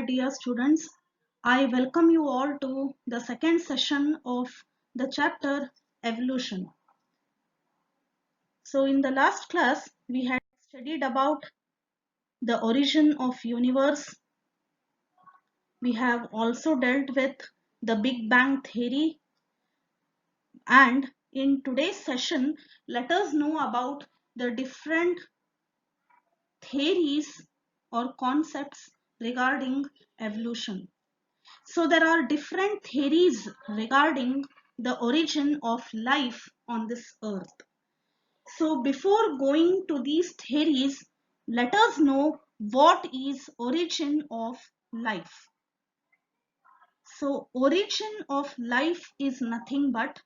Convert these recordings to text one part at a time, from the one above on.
dear students. I welcome you all to the second session of the chapter Evolution. So in the last class, we had studied about the origin of universe. We have also dealt with the Big Bang theory, and in today's session, let us know about the different theories or concepts regarding evolution. So there are different theories regarding the origin of life on this earth. So before going to these theories, let us know what is origin of life. So origin of life is nothing but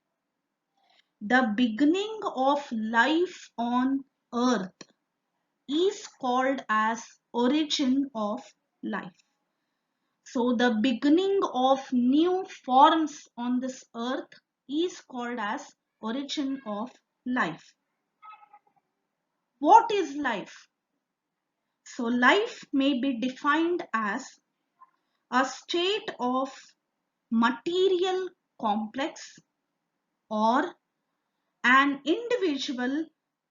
the beginning of life on earth is called as origin of life. So the beginning of new forms on this earth is called as origin of life. What is life? So life may be defined as a state of material complex or an individual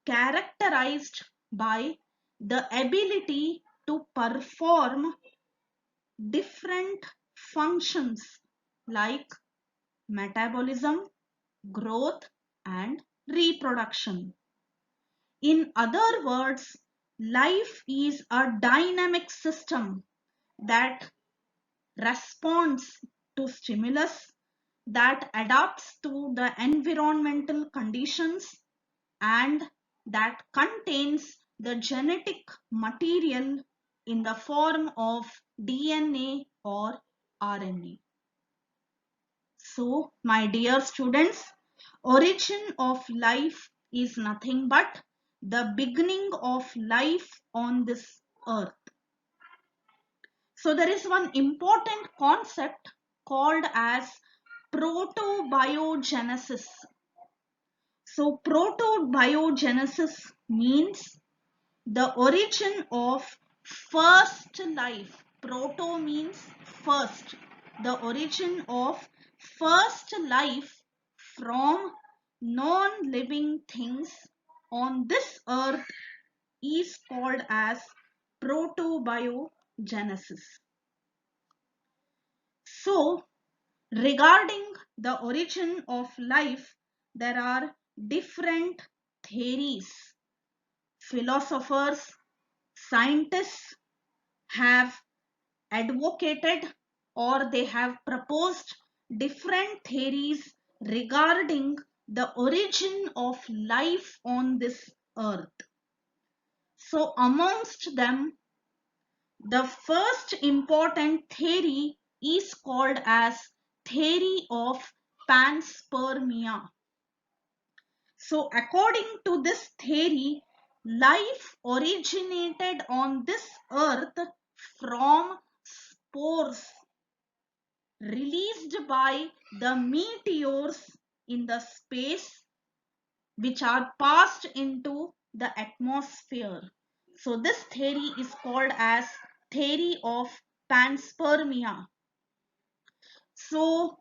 characterized by the ability to perform different functions like metabolism, growth, and reproduction. In other words, life is a dynamic system that responds to stimulus, that adapts to the environmental conditions, and that contains the genetic material in the form of DNA or RNA. So, my dear students, origin of life is nothing but the beginning of life on this earth. So, there is one important concept called as protobiogenesis. So, protobiogenesis means the origin of first life. Proto means first. The origin of first life from non-living things on this earth is called as protobiogenesis. So, regarding the origin of life, there are different theories. Philosophers, scientists have advocated or they have proposed different theories regarding the origin of life on this earth. So amongst them, the first important theory is called as theory of panspermia. So according to this theory, life originated on this earth from spores released by the meteors in the space which are passed into the atmosphere. So this theory is called as theory of panspermia. So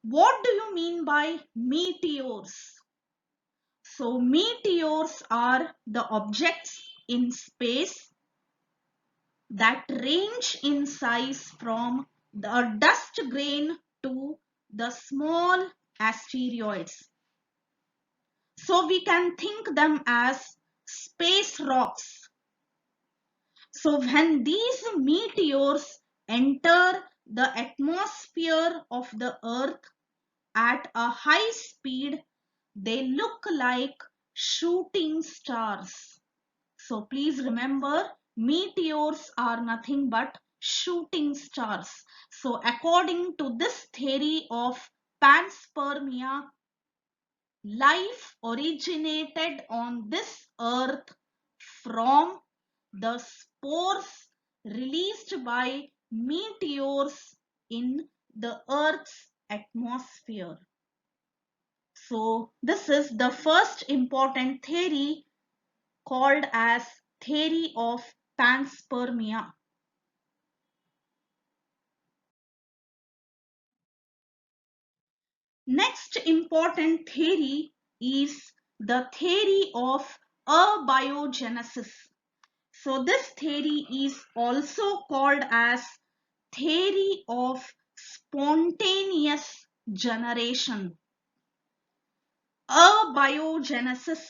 what do you mean by meteors? So meteors are the objects in space that range in size from the dust grain to the small asteroids. So we can think them as space rocks. So when these meteors enter the atmosphere of the earth at a high speed, they look like shooting stars. So please remember, meteors are nothing but shooting stars. So according to this theory of panspermia, life originated on this earth from the spores released by meteors in the earth's atmosphere. So this is the first important theory called as theory of panspermia. Next important theory is the theory of abiogenesis. So this theory is also called as theory of spontaneous generation. Abiogenesis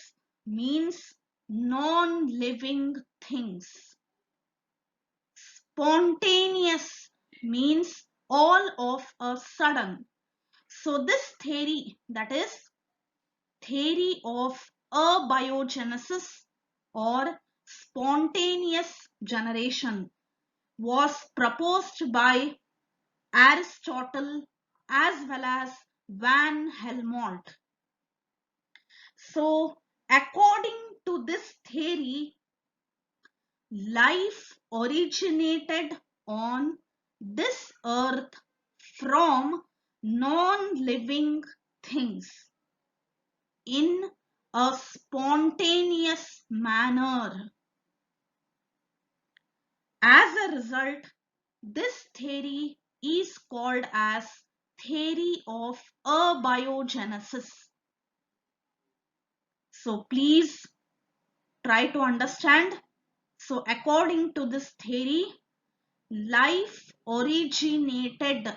means non-living things. Spontaneous means all of a sudden. So this theory, that is theory of abiogenesis or spontaneous generation, was proposed by Aristotle as well as Van Helmont. So according to this theory, life originated on this earth from non-living things in a spontaneous manner. As a result, this theory is called as theory of abiogenesis. So please try to understand. So according to this theory, life originated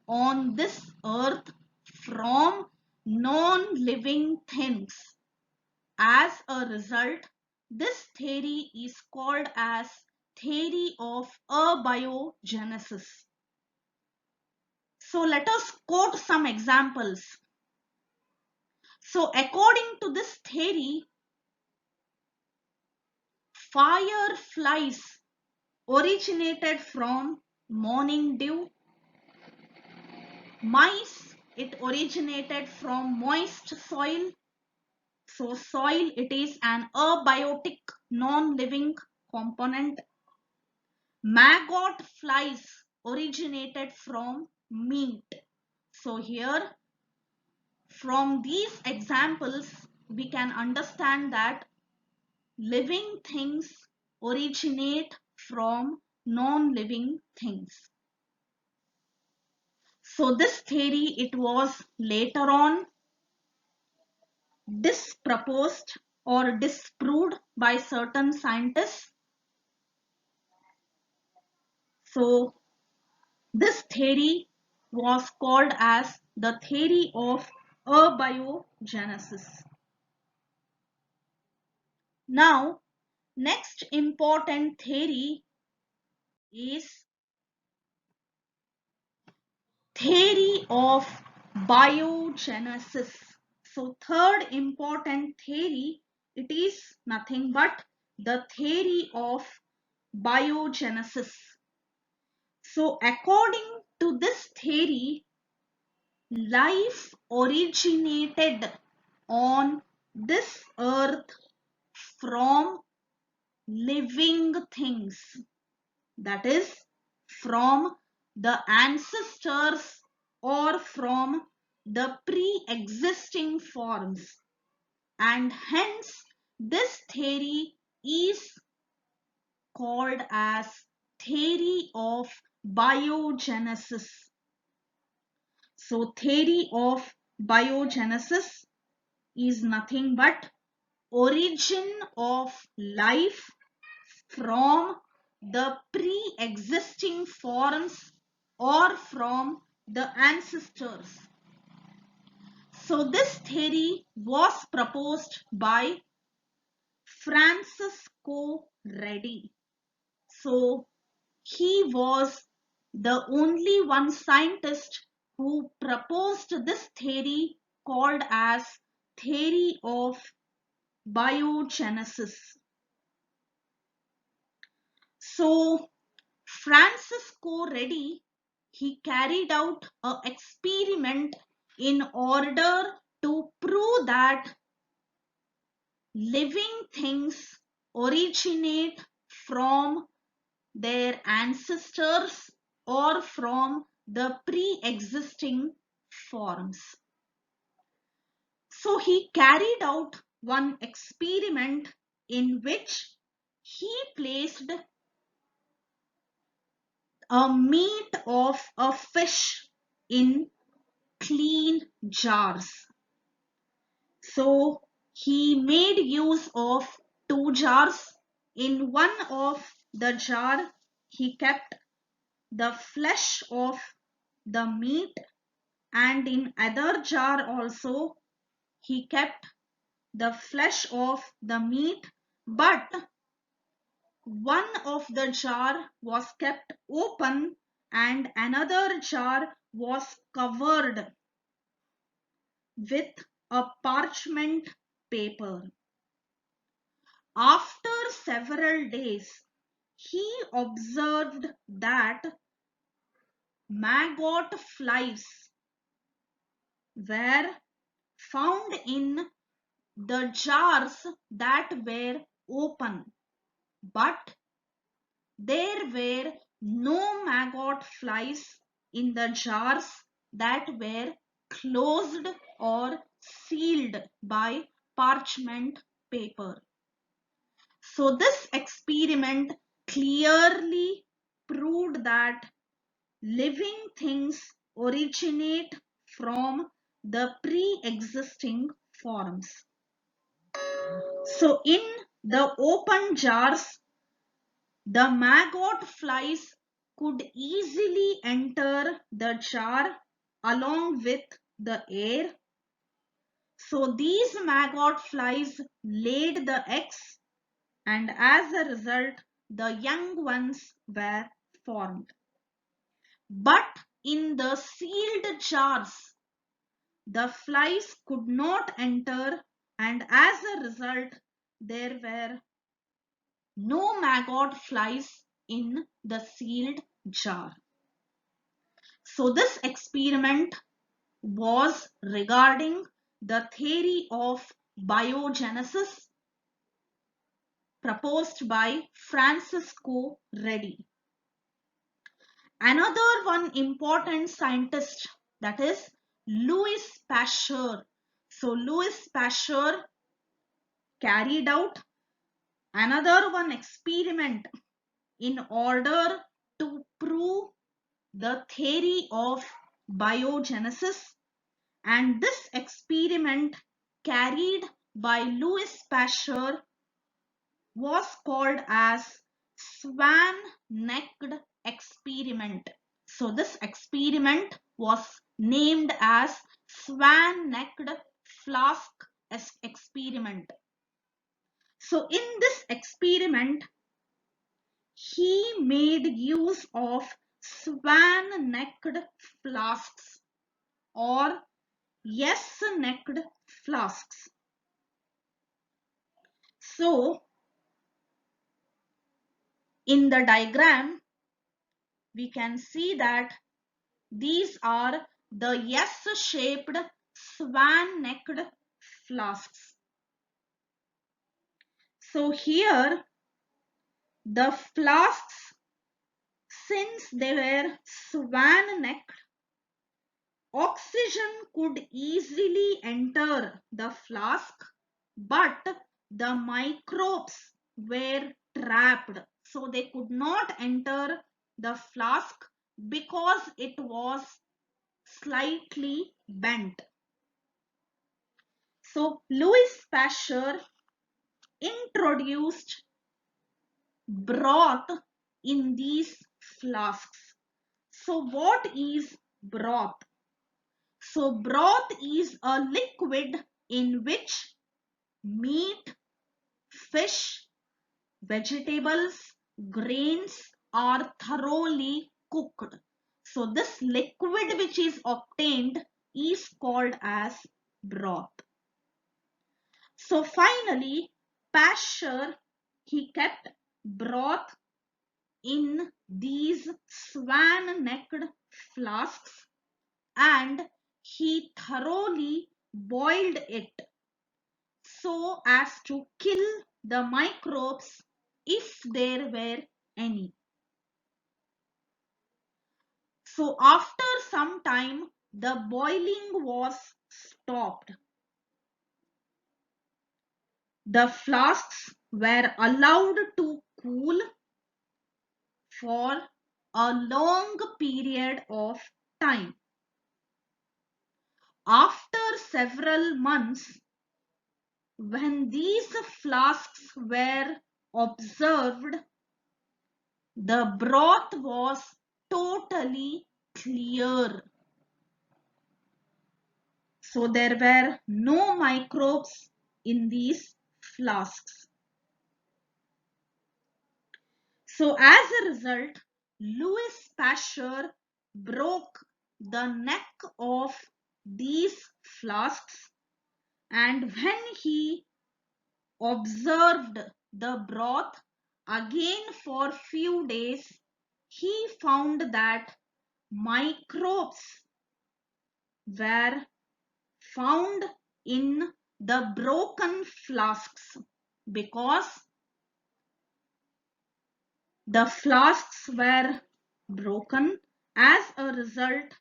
on this earth from non-living things. As a result, this theory is called as theory of abiogenesis. So let us quote some examples. So according to this theory, fireflies originated from morning dew. Mice, it originated from moist soil. So soil, it is an abiotic non-living component. Maggot flies originated from meat. So here, from these examples, we can understand that living things originate from non-living things. So this theory, it was later on disproposed or disproved by certain scientists. So this theory was called as the theory of abiogenesis. Now, next important theory is theory of biogenesis. So third important theory, it is nothing but the theory of biogenesis. So according to this theory, life originated on this earth from living things, that is from the ancestors or from the pre-existing forms, and hence this theory is called as theory of biogenesis. So theory of biogenesis is nothing but origin of life from the pre-existing forms or from the ancestors. So this theory was proposed by Francisco Redi. So he was the only one scientist who proposed this theory called as theory of biogenesis. So Francisco Redi, he carried out an experiment in order to prove that living things originate from their ancestors or from the pre-existing forms. So he carried out one experiment in which he placed a meat of a fish in clean jars. So he made use of two jars. In one of the jar, he kept the flesh of the meat, and in other jar also he kept the flesh of the meat, but one of the jar was kept open and another jar was covered with a parchment paper. After several days, he observed that maggot flies were found in the jars that were open, but there were no maggot flies in the jars that were closed or sealed by parchment paper. So this experiment clearly proved that living things originate from the pre-existing forms. So in the open jars, the maggot flies could easily enter the jar along with the air. So these maggot flies laid the eggs, and as a result, the young ones were formed. But in the sealed jars, the flies could not enter, and as a result, there were no maggot flies in the sealed jar. So this experiment was regarding the theory of biogenesis proposed by Francisco Redi. Another one important scientist, that is Louis Pasteur. So Louis Pasteur carried out another one experiment in order to prove the theory of biogenesis, and this experiment carried by Louis Pasteur was called as swan-necked experiment. So this experiment was named as swan-necked flask experiment. So in this experiment, he made use of swan-necked flasks or yes-necked flasks. So in the diagram, we can see that these are the yes-shaped swan-necked flasks. So here the flasks, since they were swan-necked, oxygen could easily enter the flask, but the microbes were trapped. So they could not enter the flask because it was slightly bent. So Louis Pasteur introduced broth in these flasks. So what is broth? So broth is a liquid in which meat, fish, vegetables, grains are thoroughly cooked. So this liquid which is obtained is called as broth. So finally, Pasteur, he kept broth in these swan-necked flasks and he thoroughly boiled it so as to kill the microbes if there were any. So after some time, the boiling was stopped. The flasks were allowed to cool for a long period of time. After several months, when these flasks were observed, the broth was totally clear. So there were no microbes in these flasks. So as a result, Louis Pasteur broke the neck of these flasks, and when he observed the broth again for few days, he found that microbes were found in the broken flasks because the flasks were broken. As a result,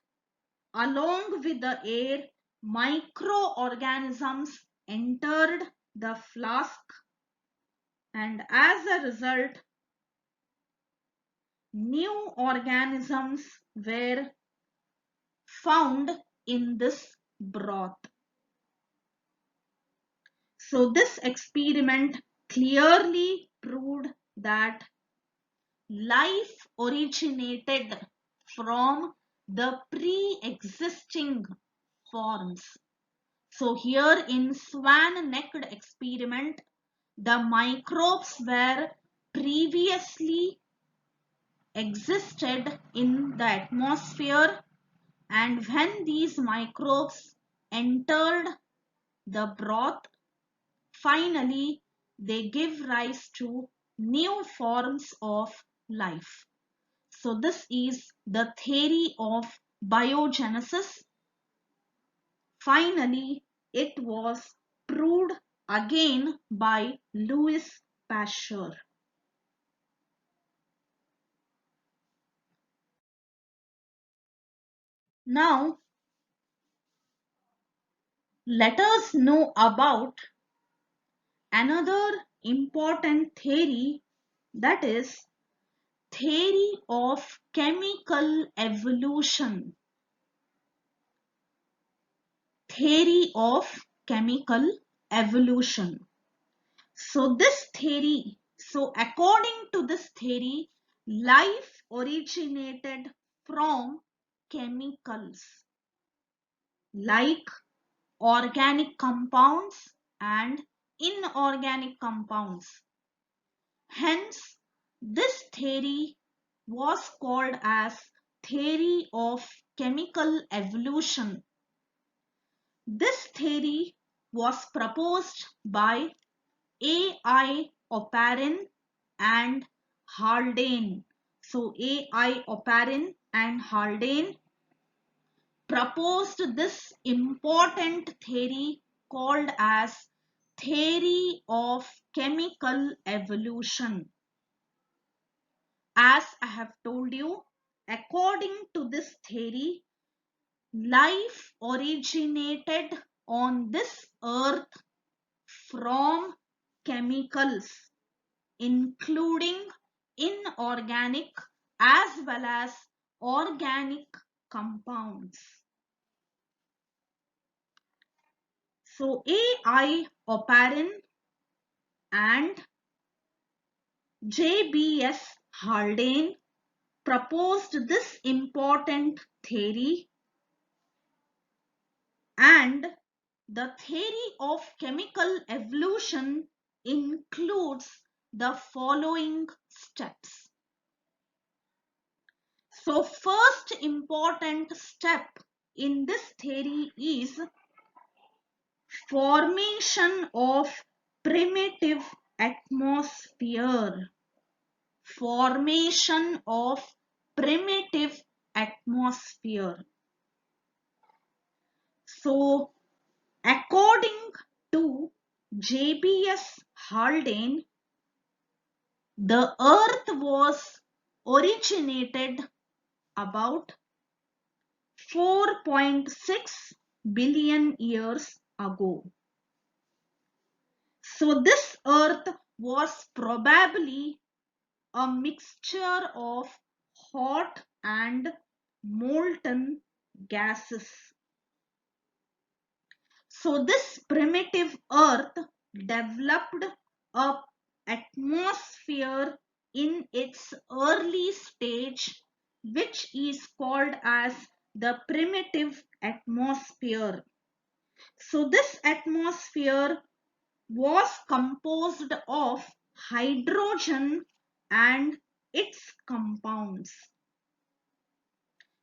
along with the air, microorganisms entered the flask, and as a result, new organisms were found in this broth. So this experiment clearly proved that life originated from the pre-existing forms. So here in swan-necked experiment, the microbes were previously existed in the atmosphere, and when these microbes entered the broth, finally they give rise to new forms of life. So this is the theory of biogenesis. Finally, it was proved again by Louis Pasteur. Now, let us know about another important theory, that is theory of chemical evolution. Theory of chemical evolution. So according to this theory, life originated from chemicals like organic compounds and inorganic compounds. Hence, this theory was called as theory of chemical evolution. This theory was proposed by A.I. Oparin and Haldane. So A.I. Oparin and Haldane proposed this important theory called as theory of chemical evolution. As I have told you, according to this theory, life originated on this earth from chemicals, including inorganic as well as organic compounds. So A.I. Oparin and J.B.S. Haldane proposed this important theory, and the theory of chemical evolution includes the following steps. So first important step in this theory is formation of primitive atmosphere. Formation of primitive atmosphere. So according to J.B.S. Haldane, the earth was originated about 4.6 billion years ago. So this earth was probably a mixture of hot and molten gases. So this primitive earth developed a atmosphere in its early stage, which is called as the primitive atmosphere. So this atmosphere was composed of hydrogen and its compounds.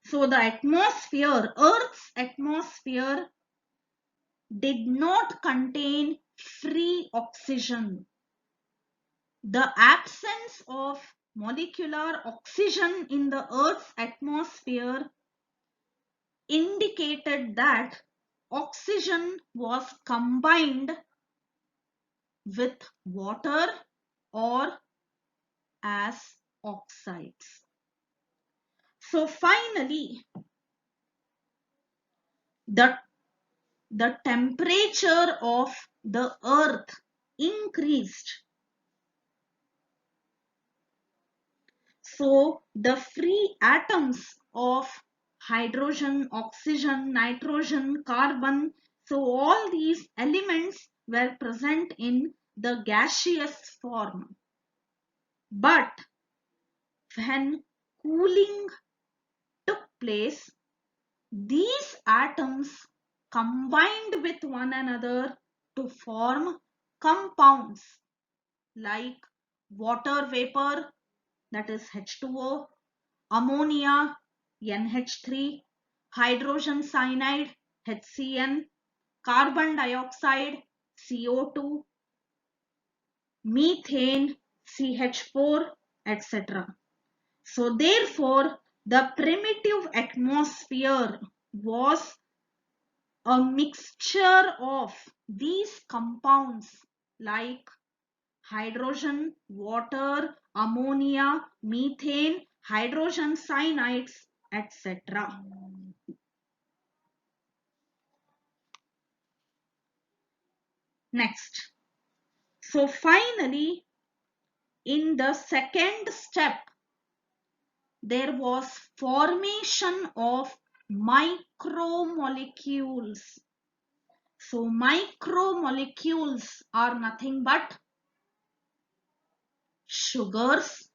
So the atmosphere, Earth's atmosphere, did not contain free oxygen. The absence of molecular oxygen in the Earth's atmosphere indicated that oxygen was combined with water or as oxides. So finally, the, the temperature of the earth increased. So the free atoms of hydrogen, oxygen, nitrogen, carbon, so all these elements were present in the gaseous form. But when cooling took place, these atoms combined with one another to form compounds like water vapor, that is H2O, ammonia, NH3, hydrogen cyanide, HCN, carbon dioxide, CO2, methane, CH4, etc. So therefore, the primitive atmosphere was a mixture of these compounds like hydrogen, water, ammonia, methane, hydrogen cyanides, etc. Next. So finally, in the second step, there was formation of micromolecules. So micromolecules are nothing but sugars,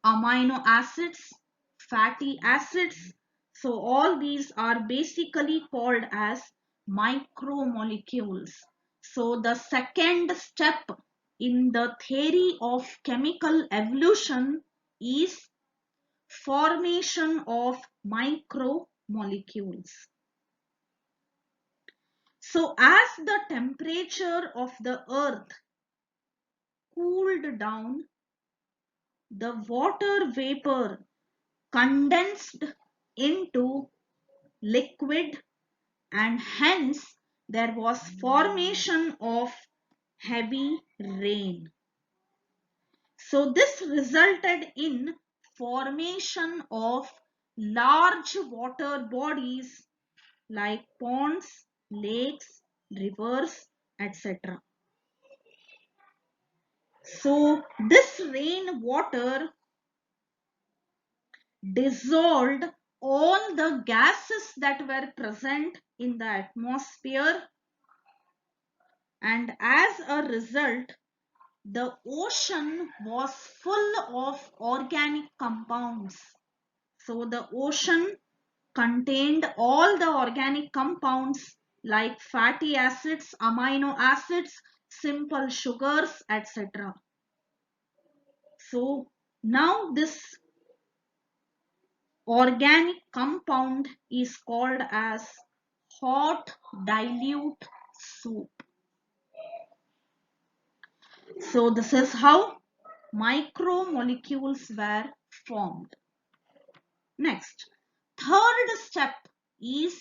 amino acids, fatty acids. So all these are basically called as micromolecules. So the second step in the theory of chemical evolution is formation of micromolecules. So as the temperature of the earth cooled down, the water vapor condensed into liquid, and hence there was formation of heavy rain. So this resulted in formation of large water bodies like ponds, lakes, rivers, etc. So this rain water dissolved all the gases that were present in the atmosphere, and as a result the ocean was full of organic compounds. So the ocean contained all the organic compounds like fatty acids, amino acids, simple sugars, etc. So now this organic compound is called as hot dilute soup. So this is how micromolecules were formed. Next, third step is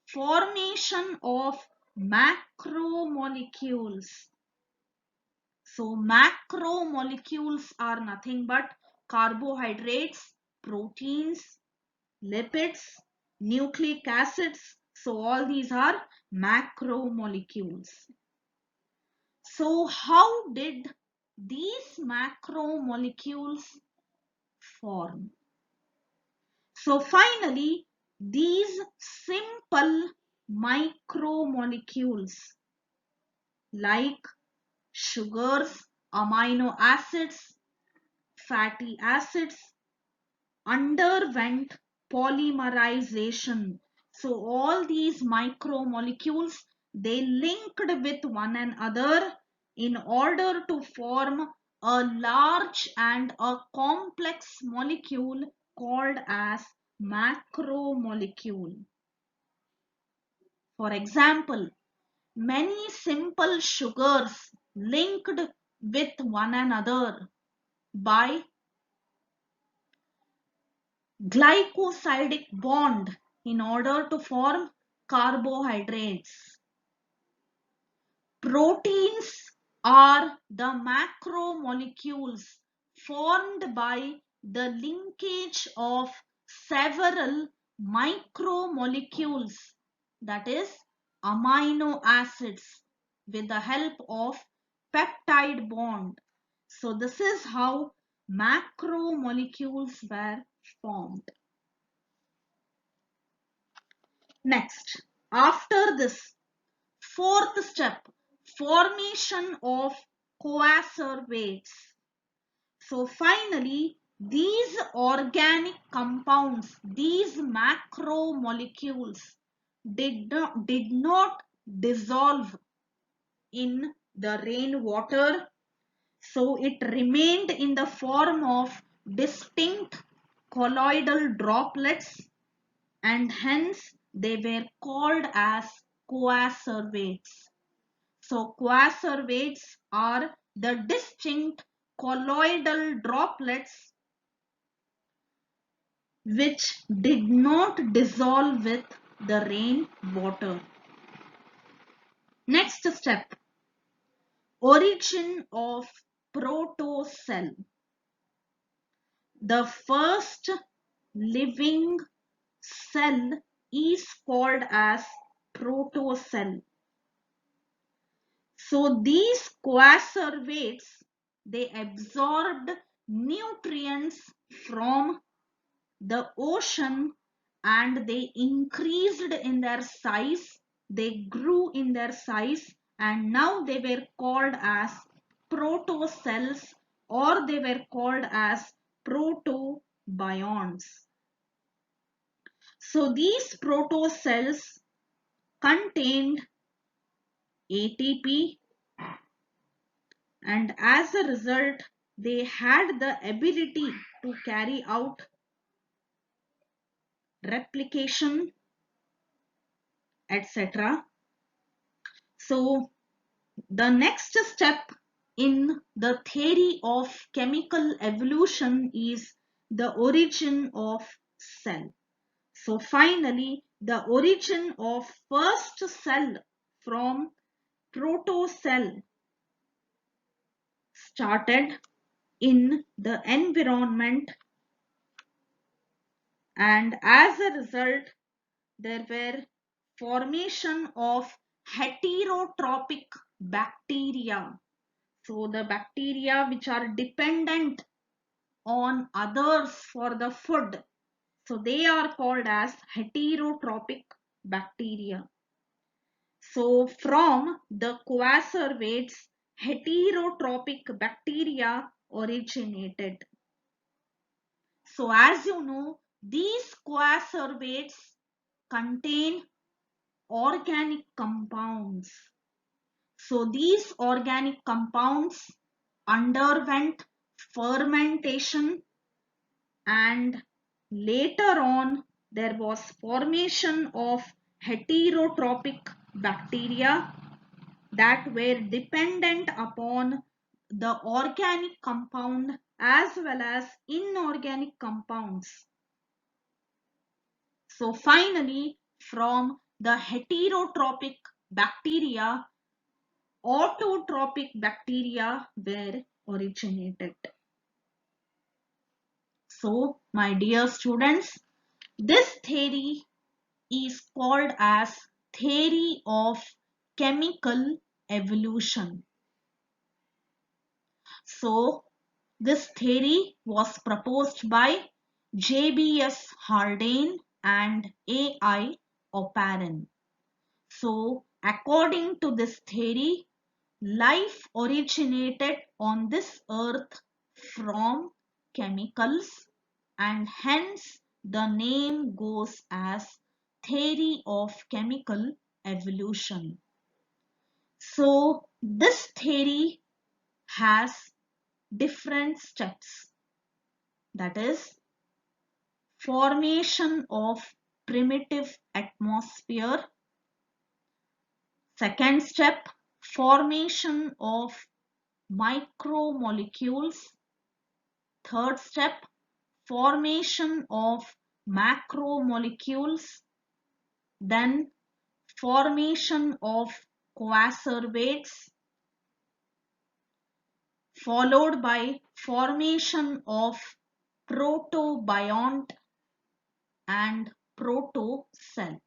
formation of macromolecules. So macromolecules are nothing but carbohydrates, proteins, lipids, nucleic acids. So all these are macromolecules. So how did these macromolecules form? So finally, these simple micromolecules like sugars, amino acids, fatty acids underwent polymerization. So all these micromolecules, they linked with one another in order to form a large and a complex molecule called as macromolecule. For example, many simple sugars linked with one another by glycosidic bond in order to form carbohydrates. Proteins are the macromolecules formed by the linkage of several micromolecules, that is amino acids, with the help of peptide bond. So this is how macromolecules were formed. Next, after this, fourth step, formation of coacervates. So finally, these organic compounds, these macromolecules did not dissolve in the rainwater. So it remained in the form of distinct colloidal droplets, and hence they were called as coacervates. So coacervates are the distinct colloidal droplets which did not dissolve with the rain water. Next step, origin of protocell. The first living cell is called as protocell. So these coacervates, they absorbed nutrients from the ocean and they increased in their size, they grew in their size, and now they were called as protocells, or they were called as protobions. So these protocells contained ATP, and as a result they had the ability to carry out replication, etc. So the next step in the theory of chemical evolution is the origin of cell. So finally, the origin of first cell from protocell started in the environment, and as a result there were formation of heterotrophic bacteria. So the bacteria which are dependent on others for the food, so they are called as heterotrophic bacteria. So from the coacervates, heterotrophic bacteria originated. So as you know, these coacervates contain organic compounds. So these organic compounds underwent fermentation, and later on there was formation of heterotrophic bacteria that were dependent upon the organic compound as well as inorganic compounds. So finally, from the heterotrophic bacteria, autotrophic bacteria were originated. So, my dear students, this theory is called as theory of chemical evolution. So, this theory was proposed by J.B.S. Haldane and A.I. Oparin. So according to this theory, life originated on this earth from chemicals, and hence the name goes as theory of chemical evolution. So this theory has different steps, that is formation of primitive atmosphere. Second step, formation of micromolecules. Third step, formation of macromolecules. Then formation of coacervates, followed by formation of protobiont and protocell.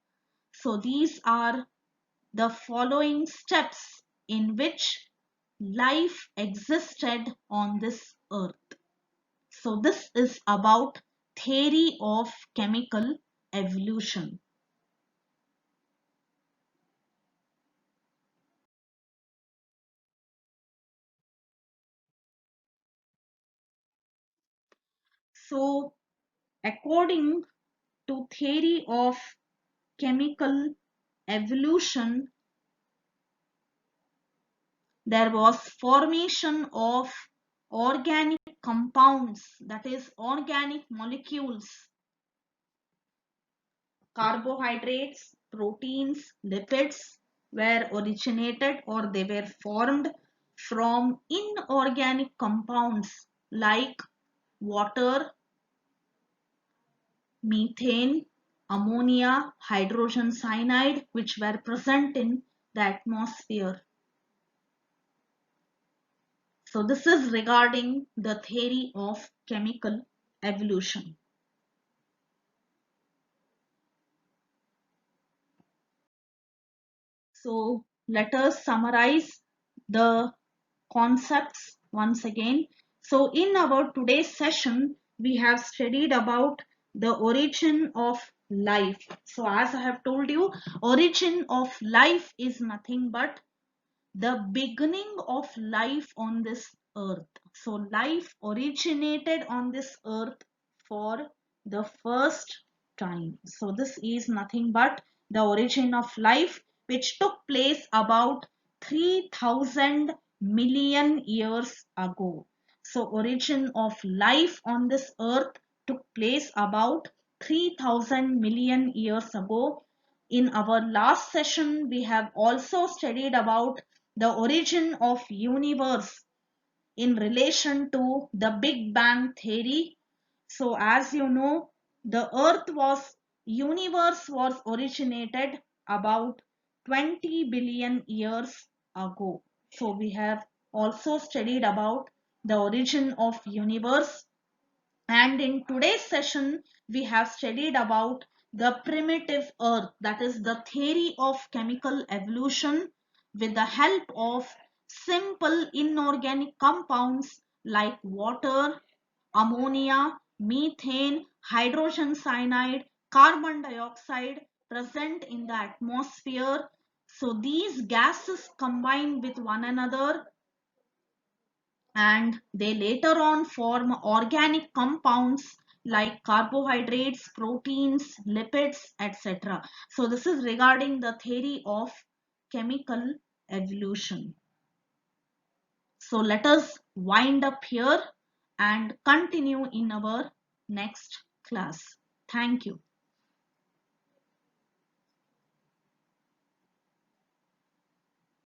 So these are the following steps in which life existed on this earth. So this is about theory of chemical evolution. So according to theory of chemical evolution, there was formation of organic compounds, that is organic molecules, carbohydrates, proteins, lipids were originated or they were formed from inorganic compounds like water, methane, ammonia, hydrogen cyanide, which were present in the atmosphere. So this is regarding the theory of chemical evolution. So let us summarize the concepts once again. So in our today's session, we have studied about the origin of life. So as I have told you, origin of life is nothing but the beginning of life on this earth. So life originated on this earth for the first time. So this is nothing but the origin of life, which took place about 3000 million years ago. So origin of life on this earth took place about 3000 million years ago. In our last session, we have also studied about the origin of universe in relation to the Big Bang theory. So as you know, the universe was originated about 20 billion years ago. So we have also studied about the origin of universe, and in today's session, we have studied about the primitive earth, that is the theory of chemical evolution with the help of simple inorganic compounds like water, ammonia, methane, hydrogen cyanide, carbon dioxide present in the atmosphere. So these gases combine with one another and they later on form organic compounds like carbohydrates, proteins, lipids, etc. So this is regarding the theory of chemical evolution. So let us wind up here and continue in our next class. Thank you.